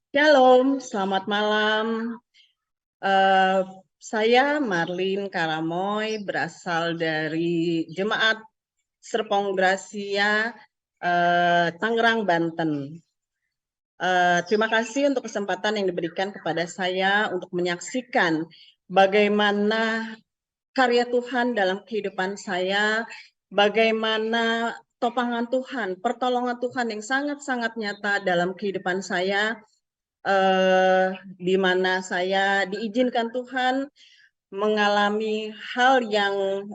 Shalom, selamat malam. Eh, saya Marlin Karamoy, berasal dari Jemaat Serpong Gracia, Tangerang, Banten. Terima kasih untuk kesempatan yang diberikan kepada saya untuk menyaksikan bagaimana karya Tuhan dalam kehidupan saya, bagaimana topangan Tuhan, pertolongan Tuhan yang sangat-sangat nyata dalam kehidupan saya, di mana saya diizinkan Tuhan mengalami hal yang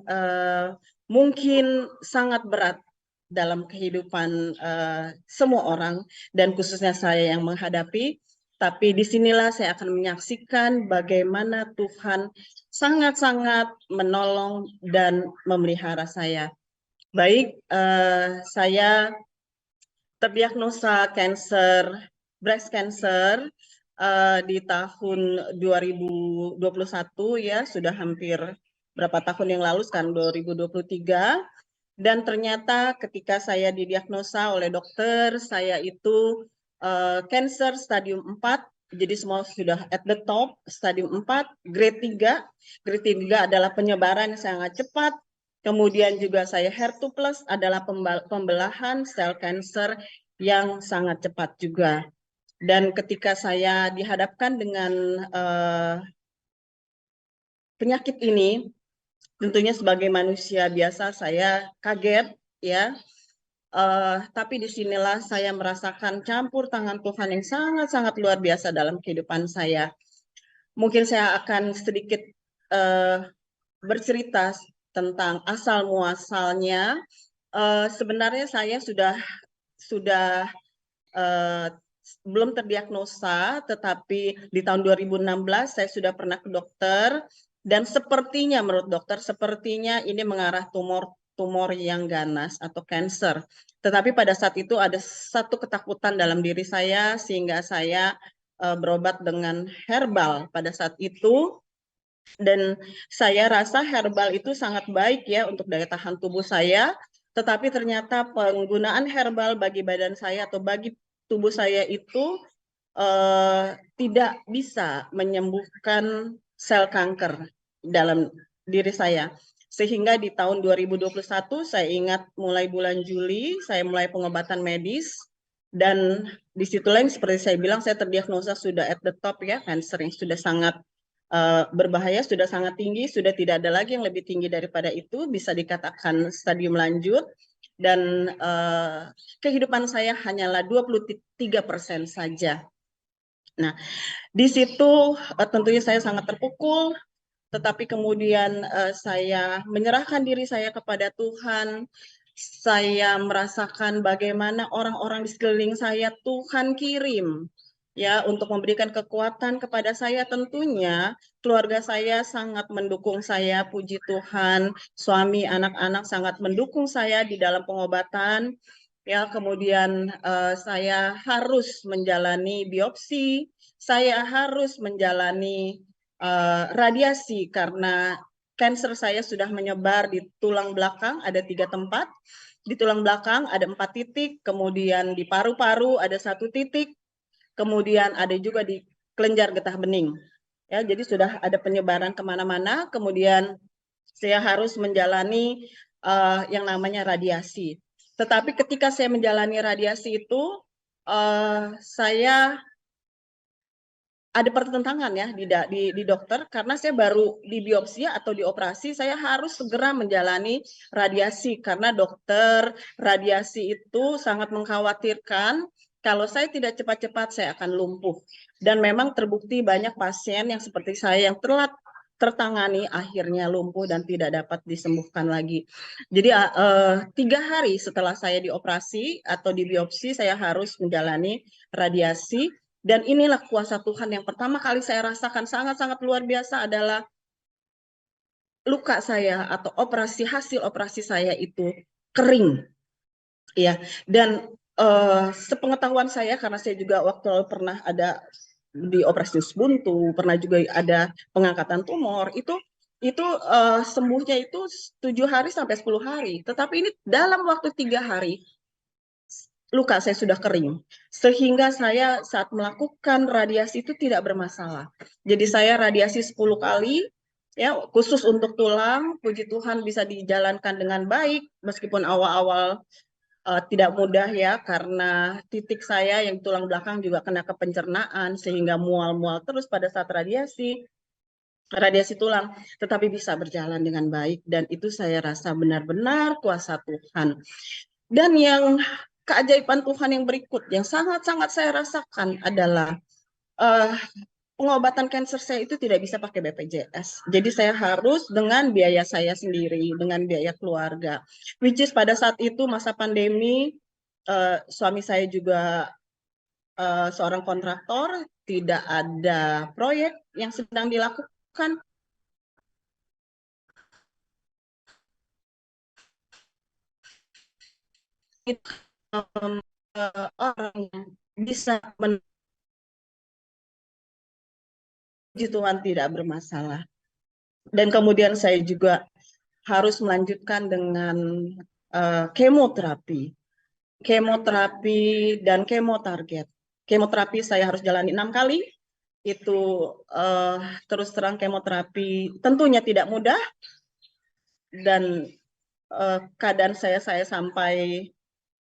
mungkin sangat berat dalam kehidupan semua orang dan khususnya saya yang menghadapi. Tapi disinilah saya akan menyaksikan bagaimana Tuhan sangat-sangat menolong dan memelihara saya. Baik, saya terdiagnosa breast cancer di tahun 2021, ya, sudah hampir berapa tahun yang lalu, sekarang 2023. Dan ternyata ketika saya didiagnosa oleh dokter, saya itu cancer stadium 4. Jadi semua sudah at the top, stadium 4, grade 3. Grade 3 adalah penyebaran yang sangat cepat. Kemudian juga saya HER2+ adalah pembelahan sel kanker yang sangat cepat juga. Dan ketika saya dihadapkan dengan penyakit ini, tentunya sebagai manusia biasa saya kaget, ya. Tapi disinilah saya merasakan campur tangan Tuhan yang sangat-sangat luar biasa dalam kehidupan saya. Mungkin saya akan sedikit bercerita tentang asal muasalnya. Sebenarnya saya sudah belum terdiagnosa, tetapi di tahun 2016 saya sudah pernah ke dokter, dan sepertinya menurut dokter, sepertinya ini mengarah tumor yang ganas atau cancer. Tetapi pada saat itu ada satu ketakutan dalam diri saya, sehingga saya berobat dengan herbal pada saat itu. Dan saya rasa herbal itu sangat baik ya untuk daya tahan tubuh saya, tetapi ternyata penggunaan herbal bagi badan saya atau bagi tubuh saya itu tidak bisa menyembuhkan sel kanker dalam diri saya. Sehingga di tahun 2021 saya ingat mulai bulan Juli saya mulai pengobatan medis, dan disitulah yang seperti saya bilang saya terdiagnosa sudah at the top ya, kanker yang sudah sangat berbahaya, sudah sangat tinggi, sudah tidak ada lagi yang lebih tinggi daripada itu, bisa dikatakan stadium lanjut. Dan kehidupan saya hanyalah 23% saja. Nah, di situ tentunya saya sangat terpukul, tetapi kemudian saya menyerahkan diri saya kepada Tuhan. Saya merasakan bagaimana orang-orang di sekeliling saya Tuhan kirim ya untuk memberikan kekuatan kepada saya. Tentunya keluarga saya sangat mendukung saya, puji Tuhan. Suami, anak-anak sangat mendukung saya di dalam pengobatan. Ya, kemudian saya harus menjalani biopsi, saya harus menjalani radiasi karena kanker saya sudah menyebar di tulang belakang, ada 3 tempat. Di tulang belakang ada 4 titik, kemudian di paru-paru ada 1 titik, kemudian ada juga di kelenjar getah bening. Ya, jadi sudah ada penyebaran kemana-mana. Kemudian saya harus menjalani yang namanya radiasi. Tetapi ketika saya menjalani radiasi itu, saya ada pertentangan ya di dokter, karena saya baru di biopsi atau dioperasi, saya harus segera menjalani radiasi karena dokter radiasi itu sangat mengkhawatirkan kalau saya tidak cepat-cepat saya akan lumpuh. Dan memang terbukti banyak pasien yang seperti saya yang telat tertangani akhirnya lumpuh dan tidak dapat disembuhkan lagi. Jadi 3 hari setelah saya dioperasi atau dibiopsi, saya harus menjalani radiasi. Dan inilah kuasa Tuhan yang pertama kali saya rasakan sangat-sangat luar biasa adalah luka saya atau hasil operasi saya itu kering, ya. Dan sepengetahuan saya, karena saya juga waktu lalu pernah ada di operasi buntu, pernah juga ada pengangkatan tumor, itu sembuhnya itu 7 hari sampai 10 hari. Tetapi ini dalam waktu 3 hari luka saya sudah kering, sehingga saya saat melakukan radiasi itu tidak bermasalah. Jadi saya radiasi 10 kali, ya khusus untuk tulang, puji Tuhan bisa dijalankan dengan baik, meskipun awal-awal tidak mudah ya, karena titik saya yang tulang belakang juga kena ke pencernaan, sehingga mual-mual terus pada saat radiasi tulang, tetapi bisa berjalan dengan baik, dan itu saya rasa benar-benar kuasa Tuhan. Dan yang keajaiban Tuhan yang berikut yang sangat-sangat saya rasakan adalah pengobatan kanker saya itu tidak bisa pakai BPJS. Jadi saya harus dengan biaya saya sendiri, dengan biaya keluarga. Which is pada saat itu masa pandemi, suami saya juga seorang kontraktor, tidak ada proyek yang sedang dilakukan. Orang yang bisa menuju Tuhan tidak bermasalah. Dan kemudian saya juga harus melanjutkan dengan kemoterapi dan kemotarget. Kemoterapi saya harus jalani 6 kali. Itu terus terang kemoterapi tentunya tidak mudah, dan keadaan saya sampai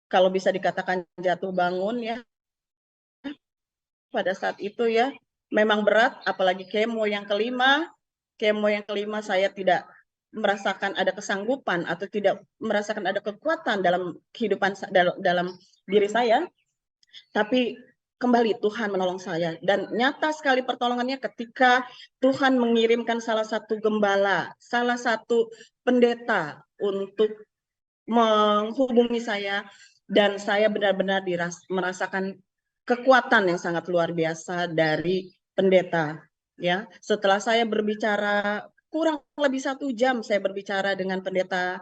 kalau bisa dikatakan jatuh bangun ya pada saat itu ya, memang berat, apalagi kemo yang kelima saya tidak merasakan ada kesanggupan atau tidak merasakan ada kekuatan dalam kehidupan dalam diri saya, tapi kembali Tuhan menolong saya, dan nyata sekali pertolongannya ketika Tuhan mengirimkan salah satu gembala, salah satu pendeta untuk menghubungi saya, dan saya benar-benar merasakan kekuatan yang sangat luar biasa dari pendeta. Ya, setelah saya berbicara kurang lebih 1 jam, saya berbicara dengan pendeta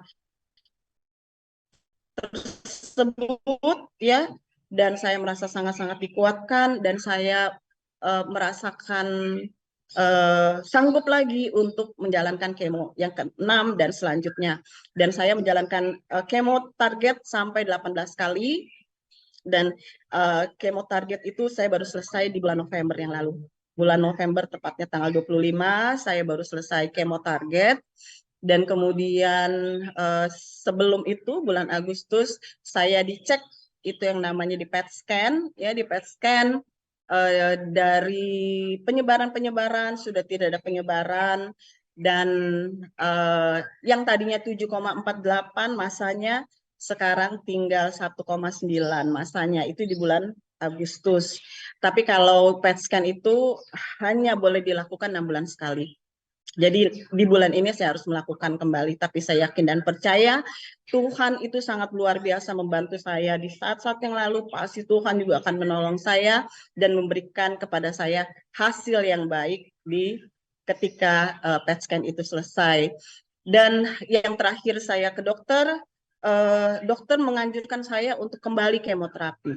tersebut, ya, dan saya merasa sangat-sangat dikuatkan, dan saya merasakan sanggup lagi untuk menjalankan kemo yang ke-6 dan selanjutnya. Dan saya menjalankan kemo target sampai 18 kali, dan kemo target itu saya baru selesai di bulan November yang lalu. Bulan November, tepatnya tanggal 25, saya baru selesai kemo target. Dan kemudian sebelum itu bulan Agustus saya dicek, itu yang namanya di PET scan, ya, di PET scan dari penyebaran sudah tidak ada penyebaran, dan yang tadinya 7,48 masanya sekarang tinggal 1,9 masanya, itu di bulan Agustus. Tapi kalau PET scan itu hanya boleh dilakukan 6 bulan sekali. Jadi di bulan ini saya harus melakukan kembali, tapi saya yakin dan percaya Tuhan itu sangat luar biasa membantu saya. Di saat-saat yang lalu pasti Tuhan juga akan menolong saya dan memberikan kepada saya hasil yang baik ketika PET scan itu selesai. Dan yang terakhir saya ke dokter, dokter menganjurkan saya untuk kembali kemoterapi.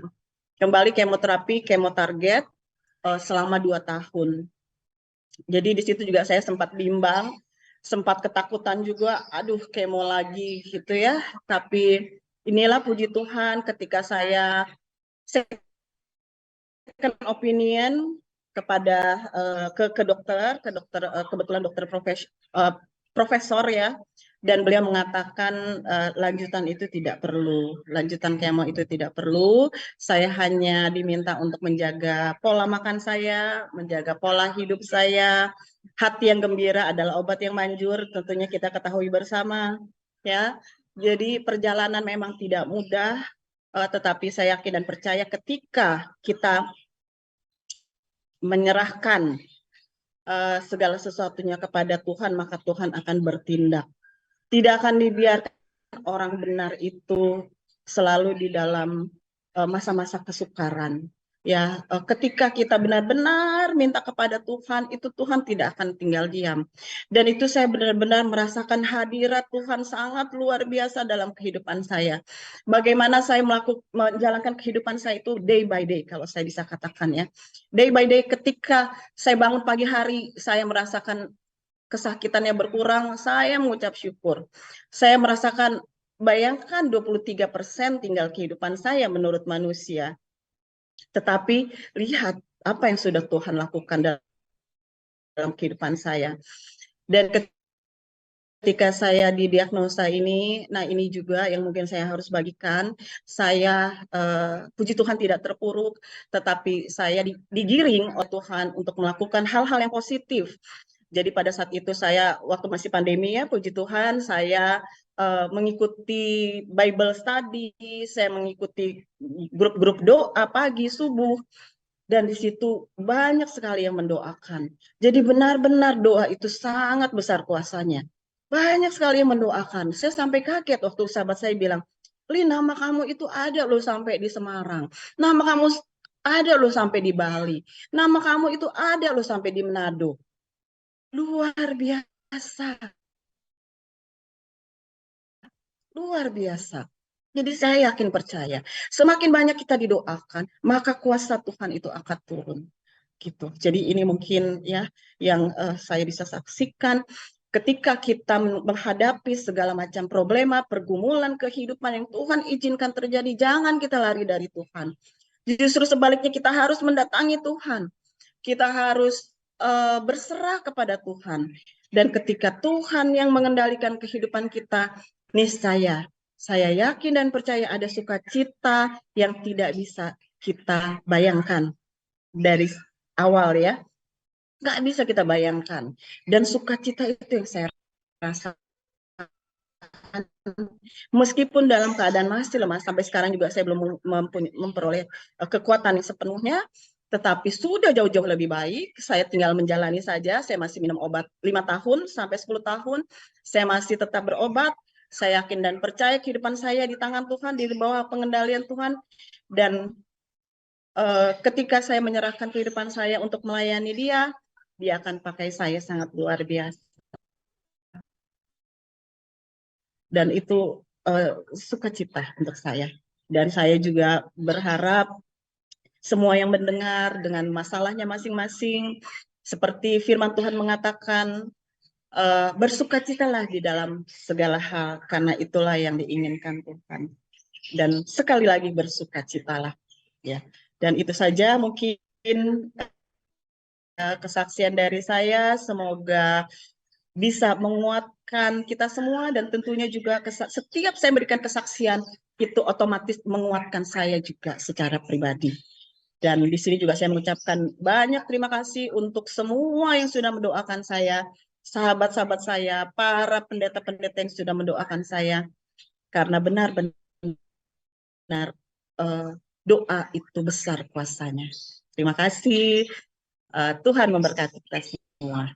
Kemo target selama 2 tahun. Jadi di situ juga saya sempat bimbang, sempat ketakutan juga, aduh kemo lagi gitu ya. Tapi inilah puji Tuhan ketika saya second opinion kepada ke dokter kebetulan dokter profesor ya, dan beliau mengatakan lanjutan kemo itu tidak perlu. Saya hanya diminta untuk menjaga pola makan saya, menjaga pola hidup saya. Hati yang gembira adalah obat yang manjur, tentunya kita ketahui bersama ya. Jadi perjalanan memang tidak mudah, tetapi saya yakin dan percaya ketika kita menyerahkan segala sesuatunya kepada Tuhan, maka Tuhan akan bertindak. Tidak akan dibiarkan orang benar itu selalu di dalam masa-masa kesukaran. Ya, ketika kita benar-benar minta kepada Tuhan, itu Tuhan tidak akan tinggal diam. Dan itu saya benar-benar merasakan hadirat Tuhan sangat luar biasa dalam kehidupan saya. Bagaimana saya menjalankan kehidupan saya itu day by day, kalau saya bisa katakan ya. Day by day, ketika saya bangun pagi hari, saya merasakan kesakitannya berkurang, saya mengucap syukur. Saya merasakan bayangkan 23% tinggal kehidupan saya menurut manusia. Tetapi lihat apa yang sudah Tuhan lakukan dalam kehidupan saya. Dan ketika saya didiagnosa ini, nah ini juga yang mungkin saya harus bagikan, saya puji Tuhan tidak terpuruk, tetapi saya digiring oleh Tuhan untuk melakukan hal-hal yang positif. Jadi pada saat itu saya, waktu masih pandemi ya, puji Tuhan, saya mengikuti Bible study, saya mengikuti grup-grup doa pagi, subuh, dan di situ banyak sekali yang mendoakan. Jadi benar-benar doa itu sangat besar kuasanya. Banyak sekali yang mendoakan. Saya sampai kaget waktu sahabat saya bilang, Li, nama kamu itu ada loh sampai di Semarang. Nama kamu ada loh sampai di Bali. Nama kamu itu ada loh sampai di Manado. Luar biasa. Luar biasa. Jadi saya yakin percaya, semakin banyak kita didoakan, maka kuasa Tuhan itu akan turun. Gitu. Jadi ini mungkin ya yang saya bisa saksikan ketika kita menghadapi segala macam problema, pergumulan kehidupan yang Tuhan izinkan terjadi, jangan kita lari dari Tuhan. Justru sebaliknya kita harus mendatangi Tuhan. Kita harus berserah kepada Tuhan. Dan ketika Tuhan yang mengendalikan kehidupan kita, niscaya saya yakin dan percaya ada sukacita yang tidak bisa kita bayangkan dari awal ya. Nggak bisa kita bayangkan. Dan sukacita itu yang saya rasakan. Meskipun dalam keadaan masih lemah, sampai sekarang juga saya belum memperoleh kekuatan yang sepenuhnya, tetapi sudah jauh-jauh lebih baik. Saya tinggal menjalani saja. Saya masih minum obat 5 tahun sampai 10 tahun. Saya masih tetap berobat. Saya yakin dan percaya kehidupan saya di tangan Tuhan, di bawah pengendalian Tuhan. Dan ketika saya menyerahkan kehidupan saya untuk melayani Dia akan pakai saya sangat luar biasa. Dan itu sukacita untuk saya. Dan saya juga berharap semua yang mendengar dengan masalahnya masing-masing, seperti firman Tuhan mengatakan, bersukacitalah di dalam segala hal, karena itulah yang diinginkan Tuhan. Dan sekali lagi bersukacitalah. Ya. Dan itu saja mungkin kesaksian dari saya, semoga bisa menguatkan kita semua, dan tentunya juga setiap saya memberikan kesaksian itu otomatis menguatkan saya juga secara pribadi. Dan di sini juga saya mengucapkan banyak terima kasih untuk semua yang sudah mendoakan saya, sahabat-sahabat saya, para pendeta-pendeta yang sudah mendoakan saya, karena benar-benar doa itu besar kuasanya. Terima kasih. Tuhan memberkati kita semua.